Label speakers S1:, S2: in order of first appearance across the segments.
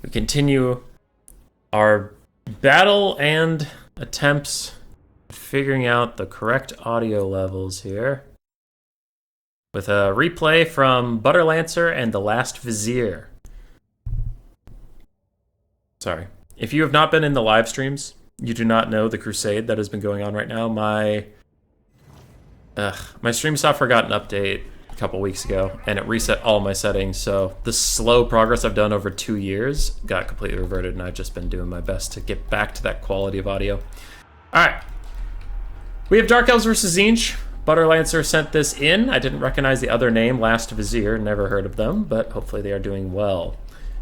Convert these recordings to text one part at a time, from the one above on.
S1: We continue our battle and attempts at figuring out the correct audio levels here with a replay from Butterlancer and The Last Vizier. Sorry. If you have not been in the live streams, you do not know the crusade that has been going on right now. My stream software got an update a couple weeks ago, and it reset all my settings, so the slow progress I've done over 2 years got completely reverted, and I've just been doing my best to get back to that quality of audio. Alright. We have Dark Elves versus Tzeentch. Butterlancer sent this in. I didn't recognize the other name, Last Vizier, never heard of them, but hopefully they are doing well.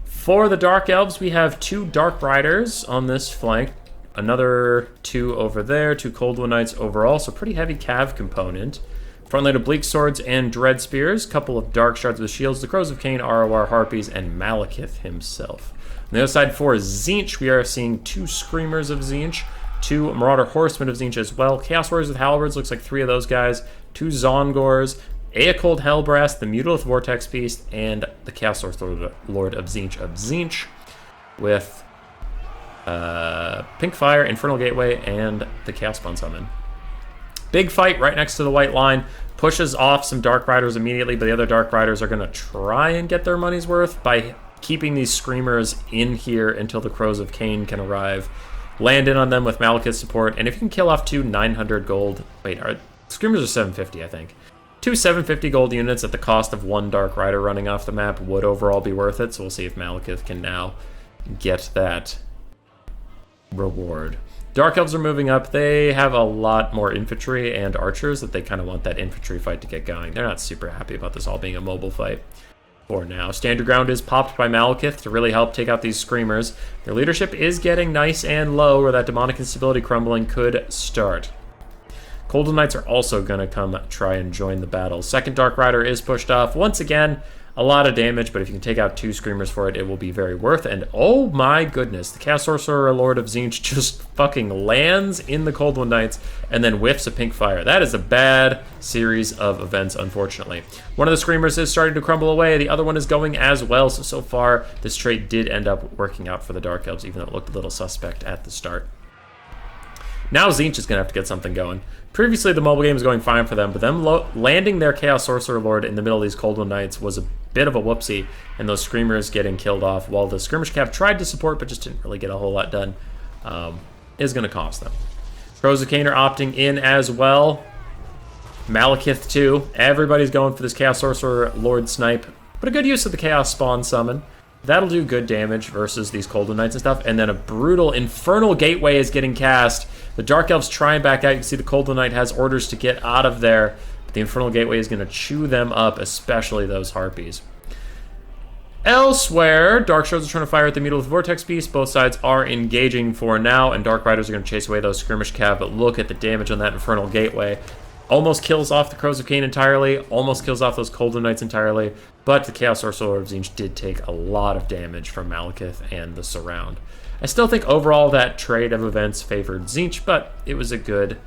S1: For the Dark Elves, we have 2 Dark Riders on this flank, another 2 over there, 2 Cold One Knights overall, so pretty heavy cav component. Front line of Bleak Swords and Dread Spears, couple of Dark Shards with Shields, the Crows of Cain, ROR Harpies, and Malekith himself. On the other side for Tzeentch, we are seeing 2 Screamers of Tzeentch, 2 Marauder Horsemen of Tzeentch as well, Chaos Warriors with Halberds, looks like 3 of those guys, 2 Zongors, Aekold Hellbrass, the Mutalith Vortex Beast, and the Chaos Source Lord of Tzeentch with Pink Fire, Infernal Gateway, and the Chaos Spawn Summon. Big fight right next to the white line. Pushes off some Dark Riders immediately, but the other Dark Riders are going to try and get their money's worth by keeping these Screamers in here until the Crows of Cain can arrive. Land in on them with Malekith support, and if you can kill off 2 900 gold... Wait, Screamers are 750, I think. 2 750 gold units at the cost of 1 Dark Rider running off the map would overall be worth it, so we'll see if Malekith can now get that reward. Dark Elves are moving up. They have a lot more infantry and archers that they kind of want that infantry fight to get going. They're not super happy about this all being a mobile fight for now. Standard ground is popped by Malekith to really help take out these Screamers. Their leadership is getting nice and low, where that demonic instability crumbling could start. Cold Knights are also going to come try and join the battle. Second Dark Rider is pushed off. Once again, a lot of damage, but if you can take out 2 Screamers for it, it will be very worth it. And oh my goodness, the Chaos Sorcerer Lord of Tzeentch just fucking lands in the Cold One Knights and then whiffs a Pink Fire. That is a bad series of events, unfortunately. One of the Screamers is starting to crumble away. The other one is going as well. So far, this trade did end up working out for the Dark Elves, even though it looked a little suspect at the start. Now Tzeentch is going to have to get something going. Previously, the mobile game was going fine for them, but them landing their Chaos Sorcerer Lord in the middle of these Cold One Knights was a bit of a whoopsie, and those Screamers getting killed off while the Skirmish Cav tried to support but just didn't really get a whole lot done is going to cost them. Crows of Cain are opting in as well. Malekith too. Everybody's going for this Chaos Sorcerer Lord snipe, but a good use of the Chaos Spawn Summon. That'll do good damage versus these Cold One Knights and stuff. And then a brutal Infernal Gateway is getting cast. The Dark Elves try and back out. You can see the Cold One Knight has orders to get out of there. But the Infernal Gateway is going to chew them up, especially those Harpies. Elsewhere, Dark Shards are trying to fire at the Mutalith Vortex Beast. Both sides are engaging for now, and Dark Riders are going to chase away those Skirmish Cav. But look at the damage on that Infernal Gateway. Almost kills off the Crows of Cain entirely, almost kills off those Cold One Knights entirely, but the Chaos Sorcerer of Tzeentch did take a lot of damage from Malekith and the surround. I still think overall that trade of events favored Tzeentch, but it was a good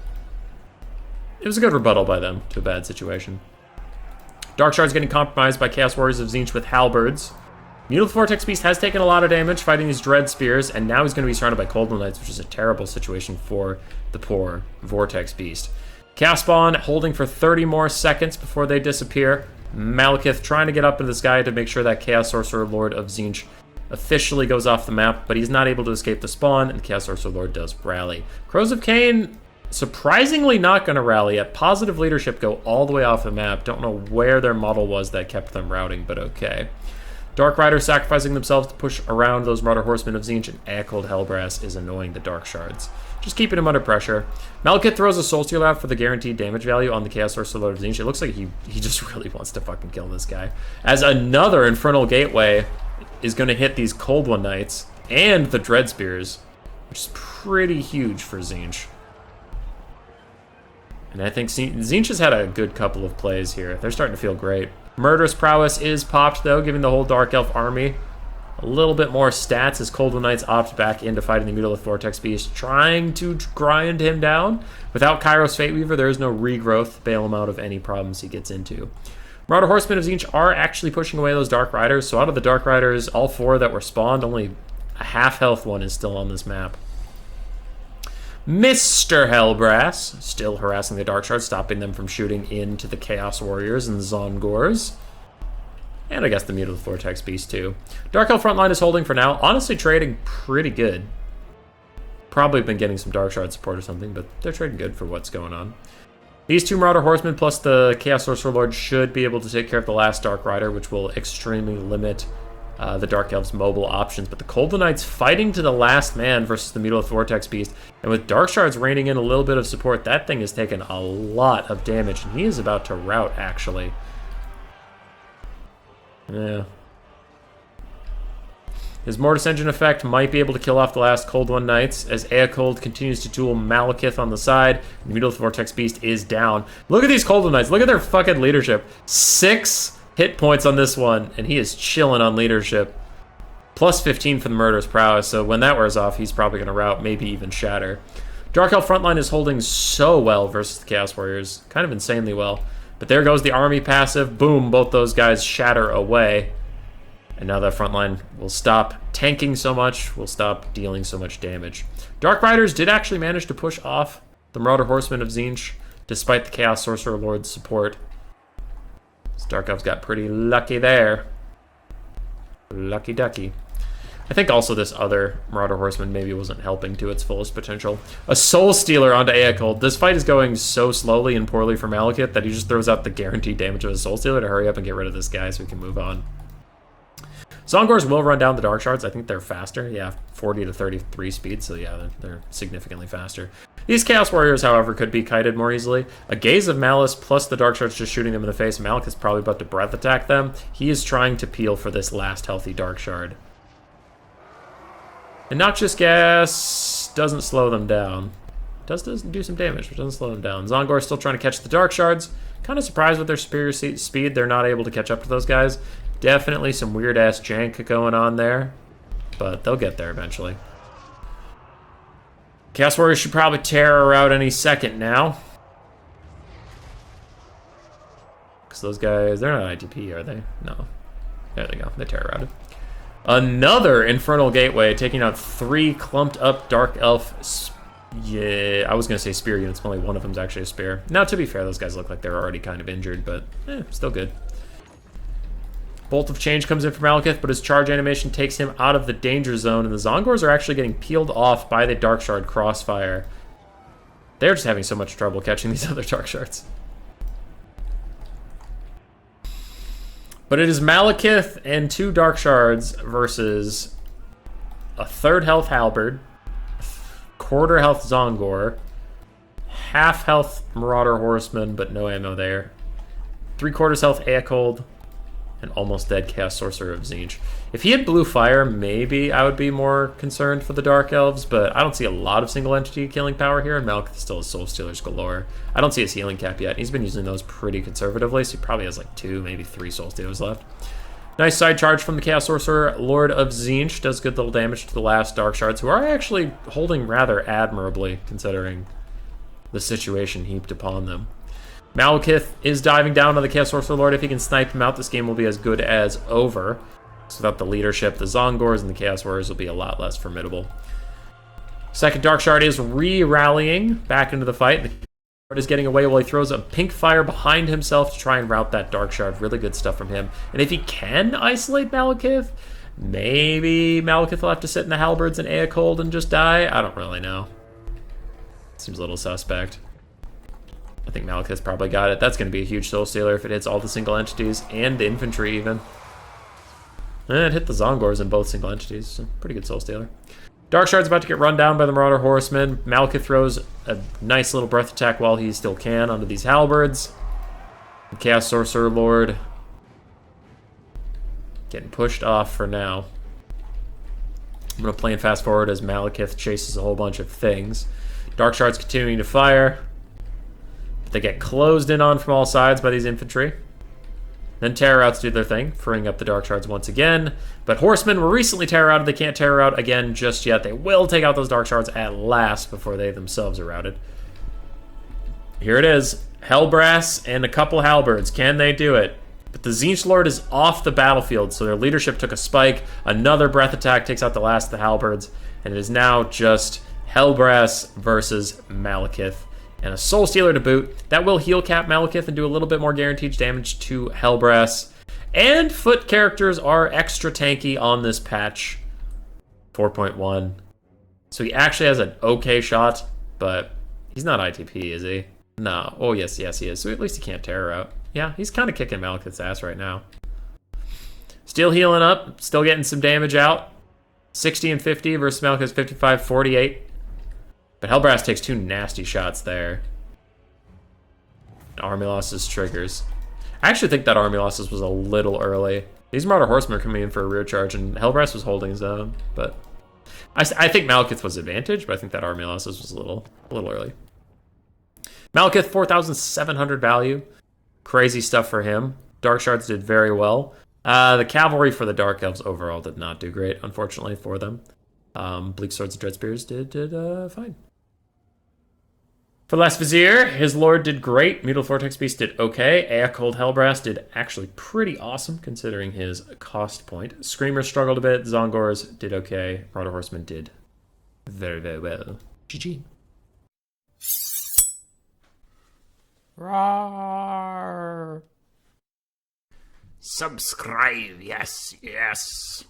S1: rebuttal by them to a bad situation. Dark Shard's getting compromised by Chaos Warriors of Tzeentch with Halberds. Mutalith Vortex Beast has taken a lot of damage fighting these Dread Spears, and now he's going to be surrounded by Cold One Knights, which is a terrible situation for the poor Vortex Beast. Chaos Spawn holding for 30 more seconds before they disappear. Malekith trying to get up into the sky to make sure that Chaos Sorcerer Lord of Tzeentch officially goes off the map, but he's not able to escape the spawn, and Chaos Sorcerer Lord does rally. Crows of Cain surprisingly not going to rally yet. Positive leadership go all the way off the map. Don't know where their model was that kept them routing, but okay. Dark Riders sacrificing themselves to push around those Marauder Horsemen of Tzeentch, and Aekold Hellbrass is annoying the Dark Shards. Just keeping him under pressure. Malekith throws a Soul Steal out for the guaranteed damage value on the Chaos Sorcerer Lord of Tzeentch. It looks like he just really wants to fucking kill this guy. As another Infernal Gateway is going to hit these Cold One Knights and the Dread Spears, which is pretty huge for Tzeentch. And I think Tzeentch has had a good couple of plays here. They're starting to feel great. Murderous Prowess is popped, though, giving the whole Dark Elf army a little bit more stats as Cold One Knights opt back into fighting the Mutalith Vortex Beast, trying to grind him down. Without Kairos Fate Weaver, there is no regrowth to bail him out of any problems he gets into. Marauder Horsemen of Tzeentch are actually pushing away those Dark Riders, so out of the Dark Riders, all 4 that were spawned, only a half health one is still on this map. Mr. Hellbrass, still harassing the Dark Shards, stopping them from shooting into the Chaos Warriors and Zongors. And I guess the Mutalith Vortex Beast, too. Dark Elf front line is holding for now. Honestly, trading pretty good. Probably been getting some Dark Shard support or something, but they're trading good for what's going on. These 2 Marauder Horsemen plus the Chaos Sorcerer Lord should be able to take care of the last Dark Rider, which will extremely limit the Dark Elves' mobile options. But the Cold Knights fighting to the last man versus the Mutalith Vortex Beast. And with Dark Shards raining in a little bit of support, that thing has taken a lot of damage. And he is about to rout, actually. Yeah. His Mortis Engine effect might be able to kill off the last Cold One Knights as Aekold continues to duel Malekith on the side. The Mutalith Vortex Beast is down. Look at these Cold One Knights. Look at their fucking leadership. 6 hit points on this one, and he is chilling on leadership. Plus 15 for the Murderous Prowess, so when that wears off, he's probably going to rout, maybe even shatter. Dark Elf frontline is holding so well versus the Chaos Warriors. Kind of insanely well. But there goes the army passive. Boom, both those guys shatter away. And now that frontline will stop tanking so much, will stop dealing so much damage. Dark Riders did actually manage to push off the Marauder Horsemen of Tzeentch, despite the Chaos Sorcerer Lord's support. So Dark Elves got pretty lucky there. Lucky ducky. I think also this other Marauder Horseman maybe wasn't helping to its fullest potential. A Soul Stealer onto Aekold. This fight is going so slowly and poorly for Malekith that he just throws out the guaranteed damage of a Soul Stealer to hurry up and get rid of this guy so we can move on. Zongors will run down the Dark Shards. I think they're faster. Yeah, 40 to 33 speed, so yeah, they're significantly faster. These Chaos Warriors, however, could be kited more easily. A Gaze of Malice plus the Dark Shards just shooting them in the face. Malekith is probably about to breath attack them. He is trying to peel for this last healthy Dark Shard. And Noxious Gas doesn't slow them down. Does do some damage, but doesn't slow them down. Zongor is still trying to catch the Dark Shards. Kind of surprised with their superior speed. They're not able to catch up to those guys. Definitely some weird-ass jank going on there. But they'll get there eventually. Chaos Warriors should probably tear her out any second now. Because those guys, they're not ITP, are they? No. There they go. They tear her out. Another Infernal Gateway, taking out 3 clumped up Dark Elf. Yeah, I was going to say spear units, but only one of them's actually a spear. Now, to be fair, those guys look like they're already kind of injured, but still good. Bolt of Change comes in from Malekith, but his charge animation takes him out of the danger zone, and the Zongors are actually getting peeled off by the Dark Shard crossfire. They're just having so much trouble catching these other Dark Shards. But it is Malekith and 2 Dark Shards versus a 3rd health Halberd, quarter health Zongor, half health Marauder Horseman, but no ammo there, 3/4 health Aekold, and almost dead Chaos Sorcerer of Tzeentch. If he had blue fire, maybe I would be more concerned for the Dark Elves, but I don't see a lot of single entity killing power here, and Malekith still has Soul Stealers galore. I don't see his healing cap yet. He's been using those pretty conservatively, so he probably has like 2, maybe 3 Soul Stealers left. Nice side charge from the Chaos Sorcerer Lord of Tzeentch. Does good little damage to the last Dark Shards, who are actually holding rather admirably, considering the situation heaped upon them. Malekith is diving down on the Chaos Sorcerer Lord. If he can snipe him out, this game will be as good as over. So without the leadership, the Zongors and the Chaos Warriors will be a lot less formidable. Second Dark Shard is re-rallying back into the fight. The Shard is getting away while he throws a pink fire behind himself to try and rout that Dark Shard. Really good stuff from him. And if he can isolate Malekith, maybe Malekith will have to sit in the Halberds and Aekold and just die. I don't really know. Seems a little suspect. I think Malekith's probably got it. That's going to be a huge Soul Stealer if it hits all the single entities and the infantry even. And it hit the Zongors in both single entities. So pretty good Soul Stealer. Dark Shard's about to get run down by the Marauder Horsemen. Malekith throws a nice little breath attack while he still can onto these Halberds. The Chaos Sorcerer Lord getting pushed off for now. I'm going to play and fast forward as Malekith chases a whole bunch of things. Dark Shard's continuing to fire. They get closed in on from all sides by these infantry. Then Terror-Outs do their thing, freeing up the Dark Shards once again. But Horsemen were recently Terror-Outed. They can't Terror-Out again just yet. They will take out those Dark Shards at last before they themselves are routed. Here it is. Hellbrass and a couple Halberds. Can they do it? But the Tzeentch Lord is off the battlefield, so their leadership took a spike. Another breath attack takes out the last of the halberds, and it is now just Hellbrass versus Malekith. And a Soul Stealer to boot. That will heal cap Malekith and do a little bit more guaranteed damage to Hellbrass. And foot characters are extra tanky on this patch. 4.1. So he actually has an okay shot, but he's not ITP, is he? No. Oh, yes, he is. So at least he can't tear her out. Yeah, he's kind of kicking Malekith's ass right now. Still healing up. Still getting some damage out. 60 and 50 versus Malekith's 55, 48. But Hellbrass takes 2 nasty shots there. Army losses triggers. I actually think that army losses was a little early. These Marauder Horsemen are coming in for a rear charge, and Hellbrass was holding his own. But I think Malekith was advantage, but I think that army losses was a little early. Malekith, 4,700 value. Crazy stuff for him. Dark Shards did very well. The cavalry for the Dark Elves overall did not do great, unfortunately, for them. Bleak Swords and Dread Spears did fine. For Last Vizier, his Lord did great. Mutal Vortex Beast did okay. Aekold Hellbrass did actually pretty awesome, considering his cost point. Screamers struggled a bit. Zongors did okay. Marauder Horsemen did very, very well. GG. Roar. Subscribe, yes, yes.